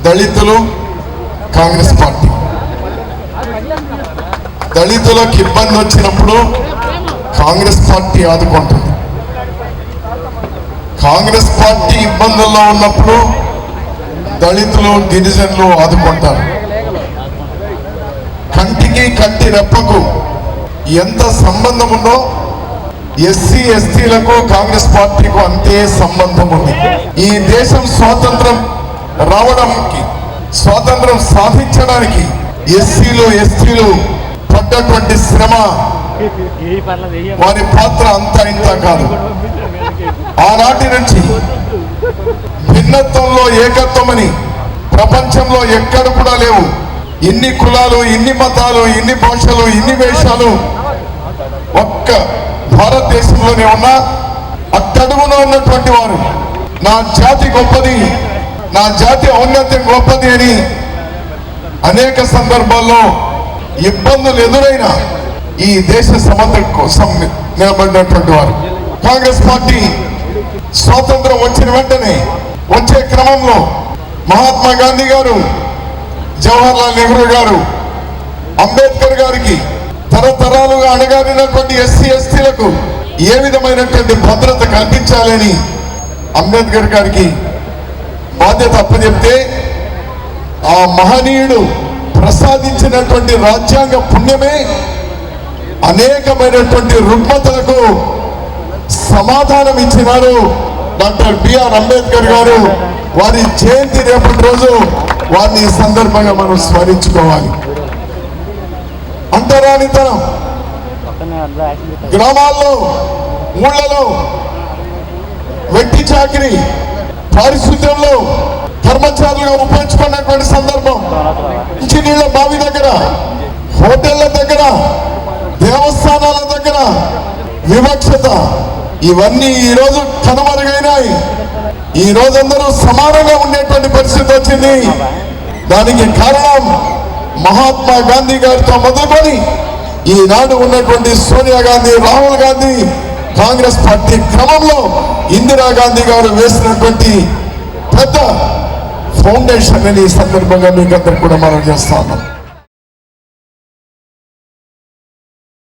దళితులు కాంగ్రెస్ పార్టీ. దళితులకు ఇబ్బంది వచ్చినప్పుడు కాంగ్రెస్ పార్టీ ఆదుకుంటుంది. కాంగ్రెస్ పార్టీ ఇబ్బందుల్లో ఉన్నప్పుడు దళితులు గిరిజనులు ఆదుకుంటారు. కంటికి కంటి రెప్పకు ఎంత సంబంధం ఉందో ఎస్సీ ఎస్టీలకు కాంగ్రెస్ పార్టీకు అంతే సంబంధం ఉంది. ఈ దేశం స్వాతంత్రం రావడానికి, స్వాతంత్రం సాధించడానికి ఎస్సీలు ఎస్టీలు పడ్డటువంటి శ్రమ, వారి పాత్ర అంతా ఇంత కాదు. ఆనాటి నుంచి భిన్నత్వంలో ఏకత్వమని ప్రపంచంలో ఎక్కడ కూడా లేవు. ఇన్ని కులాలు, ఇన్ని మతాలు, ఇన్ని భాషలు, ఇన్ని వేషాలు ఒక్క భారతదేశంలోనే ఉన్నా అట్టడుగున ఉన్నటువంటి వారు నా జాతి గొప్పది, నా జాతి ఔన్నత్యం గొప్పది అని అనేక సందర్భాల్లో ఇబ్బందులు ఎదురైన ఈ దేశ సమగ్ర కోసం నిలబడినటువంటి వారు. కాంగ్రెస్ పార్టీ స్వాతంత్రం వచ్చిన వెంటనే వచ్చే క్రమంలో మహాత్మా గాంధీ గారు, జవహర్లాల్ నెహ్రూ గారు, అంబేద్కర్ గారికి తరతరాలుగా అణగారినటువంటి ఎస్సీ ఎస్టీలకు ఏ విధమైనటువంటి భద్రత కల్పించాలని అంబేద్కర్ గారికి బాధ్యత అప్పచెప్తే ఆ మహనీయుడు ప్రసాదించినటువంటి రాజ్యాంగ పుణ్యమే అనేకమైనటువంటి రుగ్మతలకు సమాధానం ఇచ్చినారు డాక్టర్ బిఆర్ అంబేద్కర్ గారు. వారి జయంతి రేపటి రోజు వారిని ఈ సందర్భంగా మనం స్మరించుకోవాలి. అంటరానితనం గ్రామాల్లో, ఊళ్ళలో, వెట్టి చాకిరి, పారిశుద్ధ్యంలో కర్మచారులుగా ఉపయోగించుకున్నటువంటి సందర్భం, నీళ్ళ బావి దగ్గర, హోటళ్ల దగ్గర, దేవస్థానాల దగ్గర వివక్షత, ఇవన్నీ ఈరోజు కనుమరుగైనాయి. ఈ రోజందరూ సమానంగా ఉండేటువంటి పరిస్థితి వచ్చింది. దానికి కారణం మహాత్మా గాంధీ గారితో మొదలుకొని ఈనాడు ఉన్నటువంటి సోనియా గాంధీ, రాహుల్ గాంధీ, కాంగ్రెస్ పార్టీ క్రమంలో ఇందిరాగాంధీ గారు వేసినటువంటి పెద్ద ఫౌండేషన్ అని ఈ సందర్భంగా మీకు అందరు కూడా మనం చేస్తా ఉన్నాం.